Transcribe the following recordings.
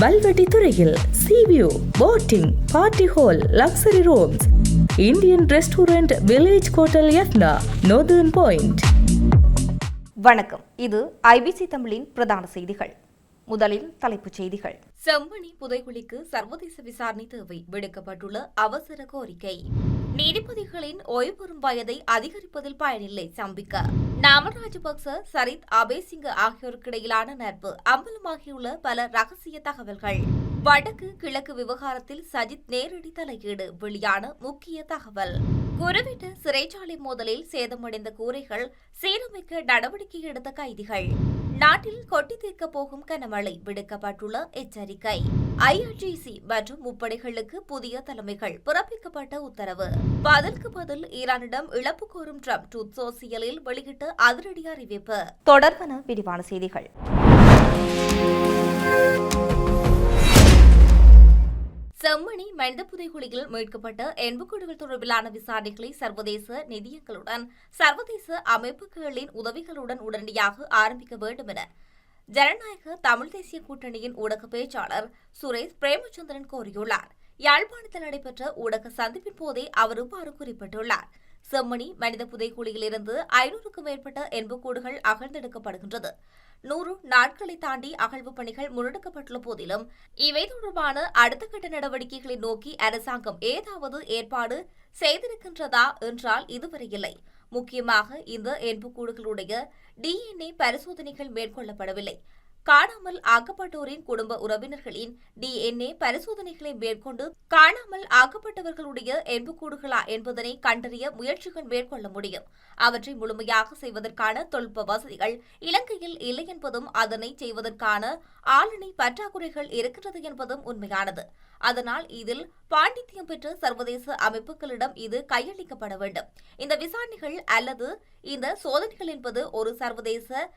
வல்வெட்டி துறையில் sea view, boating, party hall, luxury rooms, Indian restaurant, village hotel Yathna, northern point. வணக்கம், இது IBC தமிழின் பிரதான செய்திகள். முதலில் தலைப்புச் செய்திகள். செம்மணி புதைகுழிக்கு சர்வதேச விசாரணை தேவை, விடுக்கப்பட்டுள்ள அவசர கோரிக்கை. நீதிபதிகளின் ஓய்வுறும் வயதை அதிகரிப்பதில் பயனில்லை, சம்பிக்க. நாமல் ராஜபக்ச, சரித் அபேசிங்க ஆகியோருக்கிடையிலான நட்பு அம்பலமாகியுள்ள பல ரகசிய தகவல்கள். வடக்கு கிழக்கு விவகாரத்தில் சஜித் நேரடி தலையீடு, வெளியான முக்கிய தகவல். குருவிட்ட சிறைச்சாலை மோதலில் சேதமடைந்த கூரைகள் சீரமைக்க நடவடிக்கை எடுத்த கைதிகள். நாட்டில் கொட்டி தீர்க்கப் போகும் கனமழை, விடுக்கப்பட்டுள்ள எச்சரிக்கை. ஐஆர்ஜிசி மற்றும் முப்படைகளுக்கு புதிய தலைமைகள், பிறப்பிக்கப்பட்ட உத்தரவு. பதிலுக்கு பதில் ஈரானிடம் இழப்பு கோரும் ட்ரம்ப் ட்ரூத் சோசியலில் வெளியிட்ட அதிரடி அறிவிப்பு. தொடர்பான விரிவான செய்திகள். செம்மணி மனித புதைகுழியில் மீட்கப்பட்ட எண்புக்கூடுகள் தொடர்பிலான விசாரணைகளை சர்வதேச நிதியங்களுடன் சர்வதேச அமைப்புகளின் உதவிகளுடன் உடனடியாக ஆரம்பிக்க வேண்டும் என ஜனநாயக தமிழ் தேசிய கூட்டணியின் ஊடக பேச்சாளர் சுரேஷ் பிரேமச்சந்திரன் கோரியுள்ளார். யாழ்ப்பாணத்தில் நடைபெற்ற ஊடக சந்திப்பின் போதே அவர் இவ்வாறு குறிப்பிட்டுள்ளார். செம்மணி மனித புதைகுழியிலிருந்து 500க்கும் மேற்பட்ட எண்புக்கூடுகள் அகழ்ந்தெடுக்கப்படுகின்றது. 100 நாட்களை தாண்டி அகழ்வு பணிகள் முன்னெடுக்கப்பட்டுள்ள போதிலும் இவை தொடர்பான அடுத்த கட்ட நடவடிக்கைகளை நோக்கி அரசாங்கம் ஏதாவது ஏற்பாடு செய்திருக்கின்றதா என்றால் இதுவரை இல்லை. முக்கியமாக இந்த எண்புக்கூடுகளுடைய DNA பரிசோதனைகள் மேற்கொள்ளப்படவில்லை. காணாமல் ஆக்கப்பட்டோரின் குடும்ப உறவினர்களின் DNA பரிசோதனைகளை மேற்கொண்டு காணாமல் ஆக்கப்பட்டவர்களுடைய எண்புக்கூடுகளா என்பதனை கண்டறிய முயற்சிகள் மேற்கொள்ள முடியும். அவற்றை முழுமையாக செய்வதற்கான தொழில்நுட்ப வசதிகள் இலங்கையில் இல்லை என்பதும், அதனை செய்வதற்கான ஆளுநை பற்றாக்குறைகள் இருக்கின்றது என்பதும் உண்மையானது. அதனால் இதில் பாண்டித்தியம் பெற்ற சர்வதேச அமைப்புகளிடம் இது கையளிக்கப்பட வேண்டும். இந்த விசாரணைகள் அல்லது இந்த சோதனைகள் என்பது ஒரு சர்வதேச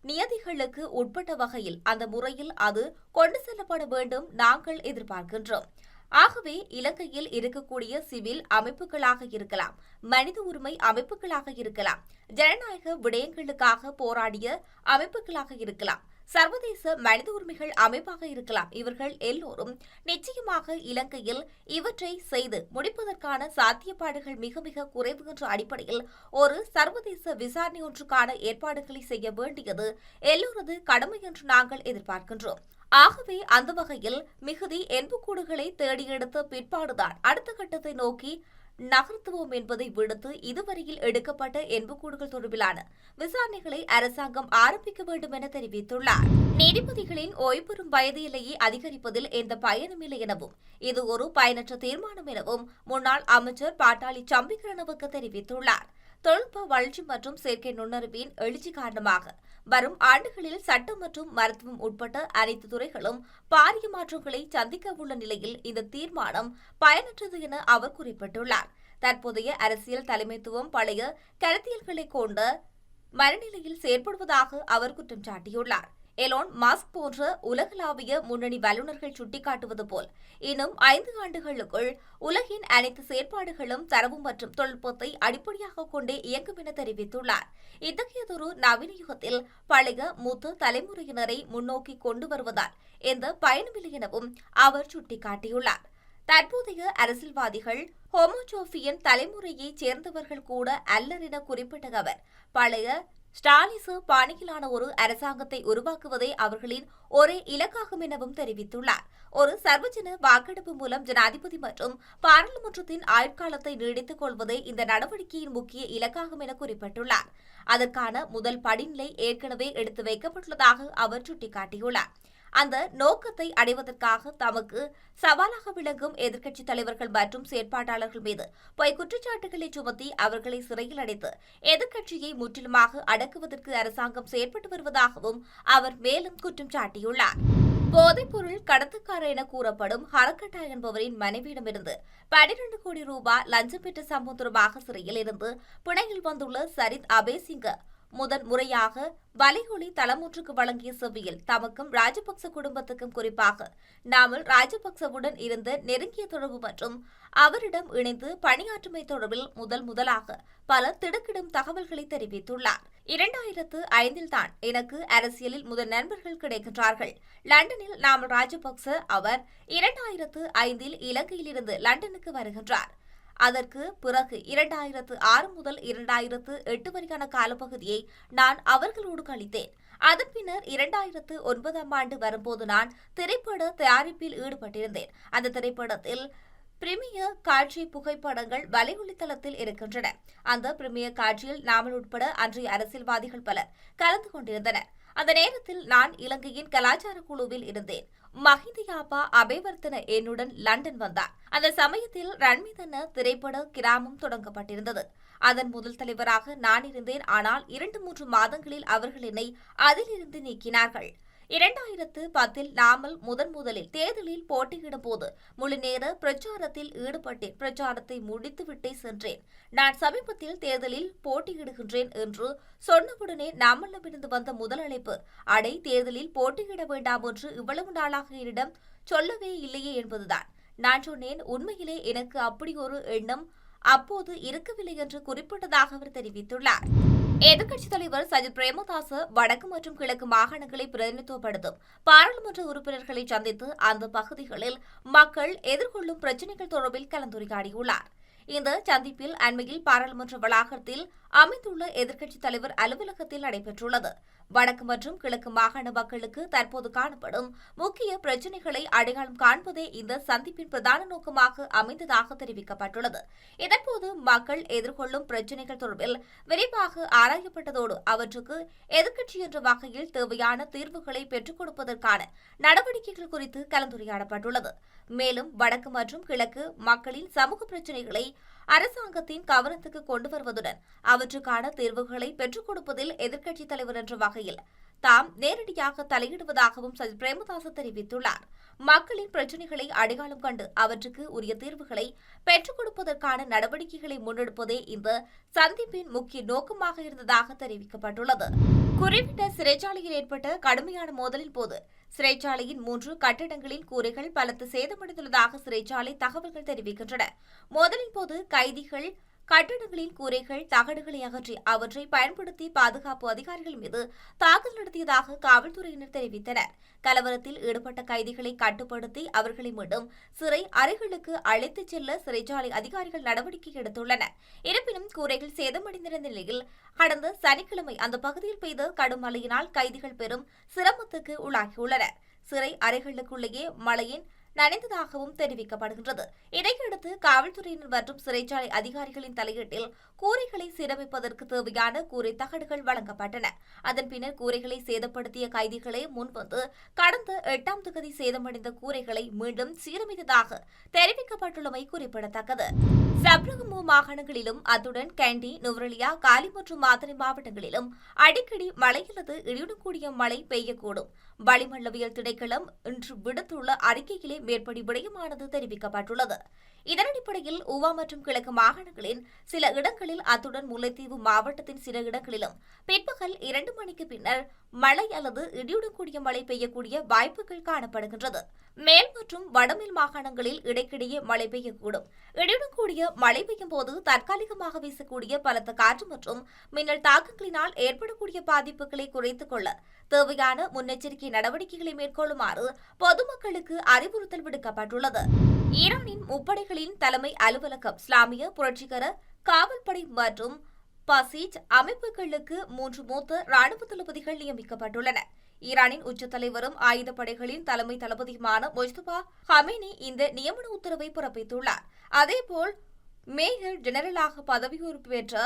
நியதிகளுக்கு உட்பட்ட வகையில் அந்த முறையில் அது கொண்டு செல்லப்பட வேண்டும் நாங்கள் எதிர்பார்க்கின்றோம். ஆகவே இலங்கையில் இருக்கக்கூடிய சிவில் அமைப்புகளாக இருக்கலாம், மனித உரிமை அமைப்புகளாக இருக்கலாம், ஜனநாயக விடயங்களுக்காக போராடிய அமைப்புகளாக இருக்கலாம், சர்வதேச மனித உரிமைகள் அமைப்பாக இருக்கலாம், இவர்கள் எல்லோரும் நிச்சயமாக இலங்கையில் இவற்றை செய்து முடிப்பதற்கான சாத்தியப்பாடுகள் மிக மிக குறைவு என்ற அடிப்படையில் ஒரு சர்வதேச விசாரணை ஒன்றுக்கான ஏற்பாடுகளை செய்ய வேண்டியது எல்லோரது கடமை என்று நாங்கள் எதிர்பார்க்கின்றோம். ஆகவே அந்த வகையில் மிகுதி எண்புக்கூடுகளை தேடியெடுத்த பிற்பாடுதான் அடுத்த கட்டத்தை நோக்கி நகர்த்துவோம் என்பதை விடுத்து இதுவரையில் எடுக்கப்பட்ட எண்புக்கூடுகள் தொடர்பிலான விசாரணைகளை அரசாங்கம் ஆரம்பிக்க வேண்டும் என தெரிவித்துள்ளார். நீதிபதிகளின் ஓய்வுறும் வயது எல்லையை அதிகரிப்பதில் எந்த பயனும் இல்லை எனவும் இது ஒரு பயனற்ற தீர்மானம் எனவும் முன்னாள் அமைச்சர் பாட்டாளி சம்பிக்கரணவுக்கு தெரிவித்துள்ளார். தொழில்நுட்ப வளர்ச்சி மற்றும் செயற்கை நுண்ணறிவின் எழுச்சி காரணமாக வரும் ஆண்டுகளில் சட்டம் மற்றும் மருத்துவம் உட்பட்ட அனைத்து துறைகளும் பாரிய மாற்றங்களை சந்திக்க உள்ள நிலையில் இந்த தீர்மானம் பயனற்றது என அவர் குறிப்பிட்டுள்ளார். தற்போதைய அரசியல் தலைமைத்துவம் பழைய கருத்தியல்களை கொண்ட மனநிலையில் செயற்படுவதாக அவர் குற்றம் சாட்டியுள்ளார். எலோன் மஸ்க் போன்ற உலகளாவிய முன்னணி வல்லுநர்கள் சுட்டிக்காட்டுவது போல் இன்னும் 5 ஆண்டுகளுக்குள் உலகின் அனைத்து செயற்பாடுகளும் தரவு மற்றும் தொழில்நுட்பத்தை அடிப்படையாக கொண்டே இயங்கும் என தெரிவித்துள்ளார். இத்தகையதொரு நவீன யுகத்தில் பழைய மூத்த தலைமுறையினரை முன்னோக்கி கொண்டு வருவதால் எந்த பயனுமில்லை எனவும் அவர் சுட்டிக்காட்டியுள்ளார். தற்போதைய அரசியல்வாதிகள் ஹோமோஜோபியன் தலைமுறையைச் சேர்ந்தவர்கள் கூட அல்லர் என குறிப்பிட்ட அவர் பழைய ஸ்டாலிச பாணியிலான ஒரு அரசாங்கத்தை உருவாக்குவதே அவர்களின் ஒரே இலக்காகும் எனவும் தெரிவித்துள்ளார். ஒரு சர்வஜன வாக்கெடுப்பு மூலம் ஜனாதிபதி மற்றும் பாராளுமன்றத்தின் ஆயுட்காலத்தை நீடித்துக் கொள்வதே இந்த நடவடிக்கையின் முக்கிய இலக்காகும் என குறிப்பிட்டுள்ளார். அதற்கான முதல் படிநிலை ஏற்கனவே எடுத்து வைக்கப்பட்டுள்ளதாக அவர் சுட்டிக்காட்டியுள்ளார். அந்த நோக்கத்தை அடைவதற்காக தமக்கு சவாலாக விளங்கும் எதிர்க்கட்சித் தலைவர்கள் மற்றும் செயற்பாட்டாளர்கள் மீது பொய் குற்றச்சாட்டுகளை சுமத்தி அவர்களை சிறையில் அடைத்து எதிர்க்கட்சியை முற்றிலுமாக அடக்குவதற்கு அரசாங்கம் செயற்பட்டு வருவதாகவும் அவர் மேலும் குற்றம் சாட்டியுள்ளார். போதைப்பொருள் கடத்தக்காரர் என கூறப்படும் ஹரக்கட்டா என்பவரின் மனைவியிடமிருந்து 12 கோடி ரூபாய் லஞ்சம் பெற்ற சம்பவம் தொடர்பாக சிறையில் இருந்து பிணையில் வந்துள்ள சரித் அபேசிங்க முதன் முறையாக வலையொலி தளமொன்றுக்கு வழங்கிய செவ்வியில் தமக்கும் ராஜபக்ச குடும்பத்துக்கும் குறிப்பாக நாமல் ராஜபக்சவுடன் இருந்த நெருங்கிய தொடர்பு மற்றும் அவரிடம் இணைந்து பணியாற்றுமை தொடர்பில் முதலாக பல திடுக்கிடும் தகவல்களை தெரிவித்துள்ளார். 2005 தான் எனக்கு அரசியலில் முதல் நண்பர்கள் கிடைக்கின்றார்கள். லண்டனில் நாமல் ராஜபக்ச அவர் 2005 இலங்கையிலிருந்து லண்டனுக்கு வருகின்றார். அதற்கு பிறகு 2006 முதல் 2008 வரையான காலப்பகுதியை நான் அவர்களோடு கழித்தேன். அதன் பின்னர் 2009 ஆண்டு வரும்போது நான் திரைப்பட தயாரிப்பில் ஈடுபட்டிருந்தேன். அந்த திரைப்படத்தில் பிரிமியர் காட்சி புகைப்படங்கள் வலையொலி தளத்தில் இருக்கின்றன. அந்த பிரிமியர் காட்சியில் நாமல் உட்பட அன்றைய அரசியல்வாதிகள் பலர் கலந்து கொண்டிருந்தனர். அந்த நேரத்தில் நான் இலங்கையின் கலாச்சார குழுவில் இருந்தேன். மஹிந்தியாபா அபேவர்த்தன என்னுடன் லண்டன் வந்தார். அந்த சமயத்தில் ரன்மிதன திரைப்பட கிராமம் தொடங்கப்பட்டிருந்தது. அதன் முதல் தலைவராக நான் இருந்தேன். ஆனால் 2-3 மாதங்களில் அவர்கள் என்னை அதிலிருந்து நீக்கினார்கள். 2010 நாமல் முதலில் தேர்தலில் போட்டியிடும் போது முழுநேர பிரச்சாரத்தில் ஈடுபட்டேன். பிரச்சாரத்தை முடித்துவிட்டே சென்றேன். நான் சமீபத்தில் தேர்தலில் போட்டியிடுகின்றேன் என்று சொன்னவுடனே நாமலிடமிருந்து வந்த முதல் அழைப்பு, அடை தேர்தலில் போட்டியிட வேண்டாம் என்று இவ்வளவு நாளாக என்னிடம் சொல்லவே இல்லையே என்பதுதான். நான் சொன்னேன், உண்மையிலே எனக்கு அப்படி ஒரு எண்ணம் அப்போது இருக்கவில்லை என்று குறிப்பிட்டதாக அவர் தெரிவித்துள்ளார். எதிர்க்கட்சித் தலைவர் சஜித் பிரேமதாச வடக்கு மற்றும் கிழக்கு மாகாணங்களை பிரதிநிதித்துவப்படுத்தும் பாராளுமன்ற உறுப்பினர்களை சந்தித்து அந்த பகுதிகளில் மக்கள் எதிர்கொள்ளும் பிரச்சினைகள் தொடர்பில் கலந்துரையாடியுள்ளார். இந்த சந்திப்பில் அண்மையில் பாராளுமன்ற வளாகத்தில் அமைந்துள்ள எதிர்க்கட்சித் தலைவர் அலுவலகத்தில் நடைபெற்றுள்ளது. வடக்கு மற்றும் கிழக்கு மாகாண மக்களுக்கு தற்போது காணப்படும் முக்கிய பிரச்சினைகளை அடையாளம் காண்பதே இந்த சந்திப்பின் பிரதான நோக்கமாக அமைந்ததாக தெரிவிக்கப்பட்டுள்ளது. இதன்போது மக்கள் எதிர்கொள்ளும் பிரச்சினைகள் தொடர்பில் விரிவாக ஆராயப்பட்டதோடு அவற்றுக்கு எதிர்க்கட்சி என்ற வகையில் தேவையான தீர்வுகளை பெற்றுக் கொடுப்பதற்கான நடவடிக்கைகள் குறித்து கலந்துரையாடப்பட்டுள்ளது. மேலும் வடக்கு மற்றும் கிழக்கு மக்களின் சமூக பிரச்சினைகளை அரசாங்கத்தின் கவனத்துக்கு கொண்டு வருவதுடன் அவற்றுக்கான தீர்வுகளை பெற்றுக் கொடுப்பதில் எதிர்க்கட்சித் தலைவர் என்ற வகையில் தாம் நேரடியாக தலையிடுவதாகவும் சஜித் பிரேமதாச தெரிவித்துள்ளார். மக்களின் பிரச்சினைகளை அடையாளம் கண்டு அவற்றுக்கு உரிய தீர்வுகளை பெற்றுக் கொடுப்பதற்கான நடவடிக்கைகளை முன்னெடுப்பதே இந்த சந்திப்பின் முக்கிய நோக்கமாக இருந்ததாக தெரிவிக்கப்பட்டுள்ளது. குறிப்பிட்ட சிறைச்சாலையில் ஏற்பட்ட கடுமையான மோதலின் போது சிறைச்சாலையின் 3 கட்டடங்களின் கூரைகள் பலத்து சேதமடைந்துள்ளதாக சிறைச்சாலை தகவல்கள் தெரிவிக்கின்றன. மோதலின் போது கைதிகள் கட்டடங்களின் கூரைகள் தகடுகளை அகற்றி அவற்றை பயன்படுத்தி பாதுகாப்பு அதிகாரிகள் மீது தாக்குதல் நடத்தியதாக காவல்துறையினர் தெரிவித்தனர். கலவரத்தில் ஈடுபட்ட கைதிகளை கட்டுப்படுத்தி அவர்களை மீண்டும் சிறை அறைகளுக்கு அழைத்துச் செல்ல சிறைச்சாலை அதிகாரிகள் நடவடிக்கை எடுத்துள்ளனர். இருப்பினும் கூரைகள் சேதமடைந்திருந்த நிலையில் கடந்த சனிக்கிழமை அந்த பகுதியில் பெய்த கடும் மழையினால் கைதிகள் பெரும் சிரமத்துக்கு உள்ளாகியுள்ளனர். சிறை அறைகளுக்குள்ளேயே மழையின் நனைந்ததாகவும் தெரிவிக்கப்படுகின்றது. இதையடுத்து காவல்துறையினர் மற்றும் சிறைச்சாலை அதிகாரிகளின் தலையீட்டில் கூரைகளை சீரமைப்பதற்கு தேவையான கூரை தகடுகள் வழங்கப்பட்டன. அதன் பின்னர் கூரைகளை சேதப்படுத்திய கைதிகளே முன்வந்து கடந்த 8ஆம் தேதி சேதமடைந்த கூரைகளை மீண்டும் சீரமைத்ததாக தெரிவிக்கப்பட்டுள்ளமை குறிப்பிடத்தக்கது. சப்ரகமு மாகாணங்களிலும் அத்துடன் கேண்டி, நுவரெலியா, காலி மற்றும் மாத்தறை மாவட்டங்களிலும் அடிக்கடி மழை அல்லது இடியுடன் கூடிய மழை பெய்யக்கூடும். வளிமண்டலவியல் திணைக்களம் இன்று விடுத்துள்ள அறிக்கையிலே மேற்படி விடயமானது தெரிவிக்கப்பட்டுள்ளது. இதன் அடிப்படையில் ஊவா மற்றும் கிழக்கு மாகாணங்களின் சில இடங்களில் அத்துடன் முல்லைத்தீவு மாவட்டத்தின் சில இடங்களிலும் பிற்பகல் 2 மணிக்கு பின்னர் மழை அல்லது இடியுடன் கூடிய மழை பெய்யக்கூடிய வாய்ப்புகள் காணப்படுகின்றது. மேல் மற்றும் வடமேல் மாகாணங்களில் இடைக்கிடையே மழை பெய்யக்கூடும். இடியுடன் கூடிய மழை பெய்யும் போது தற்காலிகமாக வீசக்கூடிய பலத்த காற்று மற்றும் மின்னல் தாக்கங்களினால் ஏற்படக்கூடிய பாதிப்புகளை குறைத்துக் கொள்ள தேவையான முன்னெச்சரிக்கை நடவடிக்கைகளை மேற்கொள்ளுமாறு பொதுமக்களுக்கு அறிவுறுத்தல் விடுக்கப்பட்டுள்ளது. ஈரானின் முப்படைகளின் தலைமை அலுவலகம், இஸ்லாமிய புரட்சிகர காவல்படை மற்றும் பசீஜ் அமைப்புகளுக்கு 3 மூத்த ராணுவ தளபதிகள் நியமிக்கப்பட்டுள்ளனர். ஈரானின் உச்ச தலைவரும் ஆயுதப்படைகளின் தலைமை தளபதியுமான முஜ்தபா ஹமேனி இந்த நியமன உத்தரவை பிறப்பித்துள்ளார். அதேபோல் மேஜர் ஜெனரலாக பதவி பெற்ற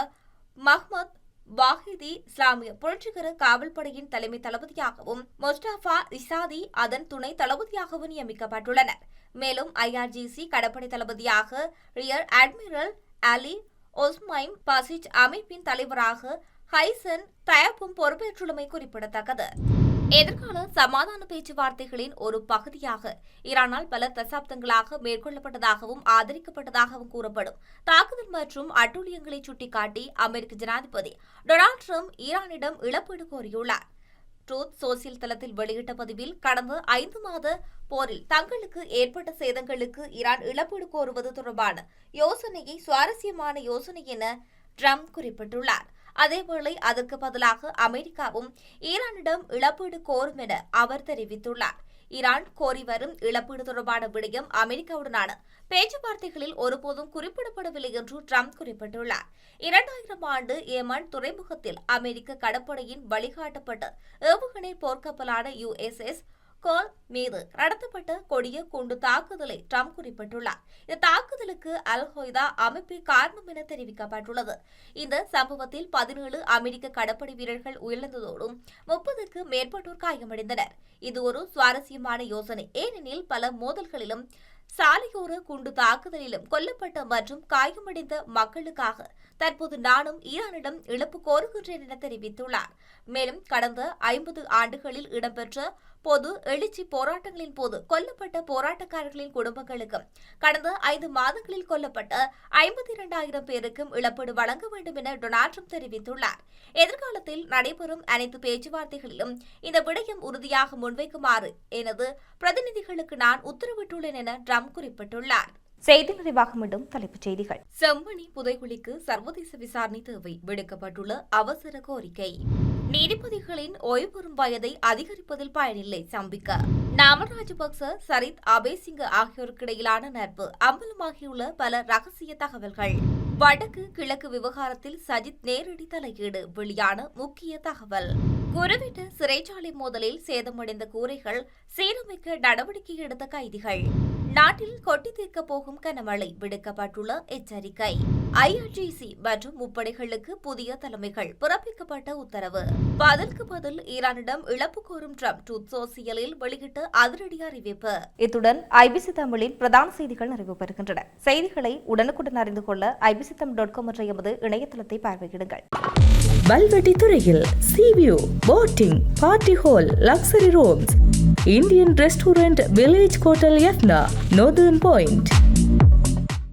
மஹ்மத் வாஹிதி இஸ்லாமிய புரட்சிகர காவல்படையின் தலைமை தளபதியாகவும் முஸ்தபா இசாதி அதன் துணை தளபதியாகவும் நியமிக்கப்பட்டுள்ளனர். மேலும் IRGC கடற்படை தளபதியாக ரியர் அட்மிரல் அலி ஒஸ்மைம், பசிஜ் அமைப்பின் தலைவராக ஹைசன் தயாப்பும் பொறுப்பேற்றுள்ளமை குறிப்பிடத்தக்கது. எதிர்கால சமாதான பேச்சுவார்த்தைகளின் ஒரு பகுதியாக ஈரானால் பல தசாப்தங்களாக மேற்கொள்ளப்பட்டதாகவும் ஆதரிக்கப்பட்டதாகவும் கூறப்படும் தாக்குதல் மற்றும் அட்டூழியங்களை சுட்டிக்காட்டி அமெரிக்க ஜனாதிபதி டொனால்ட் ட்ரம்ப் ஈரானிடம் இழப்பீடு கோரியுள்ளார். ட்ரூத் சோசியல் தளத்தில் வெளியிட்ட பதிவில் கடந்த 5 மாத போரில் தங்களுக்கு ஏற்பட்ட சேதங்களுக்கு ஈரான் இழப்பீடு கோருவது தொடர்பான யோசனையை சுவாரஸ்யமான யோசனை என ட்ரம்ப் குறிப்பிட்டுள்ளார். அதேவேளை அதற்கு பதிலாக அமெரிக்காவும் ஈரானிடம் இழப்பீடு கோரும் என அவர் தெரிவித்துள்ளார். ஈரான் கோரி வரும் இழப்பீடு தொடர்பான விடயம் அமெரிக்காவுடனான பேச்சுவார்த்தைகளில் ஒருபோதும் குறிப்பிடப்படவில்லை என்று ட்ரம்ப் குறிப்பிட்டுள்ளார். 2000 ஆண்டு ஏமன் துறைமுகத்தில் அமெரிக்க கடற்படையின் வழிகாட்டப்பட்ட ஏவுகணை போர்க்கப்பலான USS கோல் மீது நடத்தப்பட்ட கொடிய குண்டு தாக்குதலை ட்ரம்ப் குறிப்பிட்டுள்ளார். இந்த தாக்குதலுக்கு அல் கொய்தா அமைப்பே காரணம் என தெரிவிக்கப்பட்டுள்ளது. இந்த சம்பவத்தில் 17 அமெரிக்க கடற்படை வீரர்கள் உயிரிழந்ததோடும் 30க்கு மேற்பட்டோர் காயமடைந்தனர். இது ஒரு சுவாரஸ்யமான யோசனை, ஏனெனில் பல மோதல்களிலும் சாலையோர குண்டு தாக்குதலிலும் கொல்லப்பட்ட மற்றும் காயமடைந்த மக்களுக்காக தற்போது நானும் ஈரானிடம் இழப்பு கோருகின்றேன் என தெரிவித்துள்ளார். மேலும் கடந்த 50 ஆண்டுகளில் இடம்பெற்ற பொது எழுச்சி போராட்டங்களின் போது கொல்லப்பட்ட போராட்டக்காரர்களின் குடும்பங்களுக்கும் கடந்த 5 மாதங்களில் கொல்லப்பட்ட 52,000 பேருக்கும் இழப்பீடு வழங்க வேண்டும் என டொனால்ட் ட்ரம்ப் தெரிவித்துள்ளார். எதிர்காலத்தில் நடைபெறும் அனைத்து பேச்சுவார்த்தைகளிலும் இந்த விடயம் உறுதியாக முன்வைக்குமாறு எனது பிரதிநிதிகளுக்கு நான் உத்தரவிட்டுள்ளேன் என ட்ரம்ப் குறிப்பிட்டுள்ளார். செய்தி நிறைவாக மீண்டும் தலைப்புச் செய்திகள். செம்மணி புதைகுழிக்கு சர்வதேச விசாரணை தேவை, விடுக்கப்பட்டுள்ள அவசர கோரிக்கை. நீதிபதிகளின் ஓய்வு பெறும் வயதை அதிகரிப்பதில் பயனில்லை, சம்பிக்க. நாமல் ராஜபக்ச, சரித் அபேசிங்க ஆகியோருக்கிடையிலான நட்பு அம்பலமாகியுள்ள பல ரகசிய தகவல்கள். வடக்கு கிழக்கு விவகாரத்தில் சஜித் நேரடி தலையீடு, வெளியான முக்கிய தகவல். குருவிட்ட சிறைச்சாலை மோதலில் சேதமடைந்த கூரைகள் சீரமைக்க நடவடிக்கை எடுத்த கைதிகள். நாட்டில் கொட்டி தீர்க்கப் போகும் கனமழை, விடுக்கப்பட்டுள்ள எச்சரிக்கை. IRGC மற்றும் முப்படைகளுக்கு புதிய தலைமைகள், பிறப்பிக்கப்பட்ட உத்தரவு. பதிலுக்கு பதில் ஈரானிடம் இழப்பு கோரும் ட்ரம்ப் ட்ரூத் சோசியலில் வெளியிட்ட அதிரடி அறிவிப்பு. இத்துடன் IBC தமிழின் பிரதான செய்திகள் நிறைவு பெறுகின்றன. செய்திகளை உடனுக்குடன் அறிந்து கொள்ள ibctam.com என்ற எமது இணையதளத்தை பார்வையிடுங்கள். வல்வெட்டி துறையில் sea view, boating, party hall, luxury rooms, Indian restaurant, village hotel Yathna, northern point.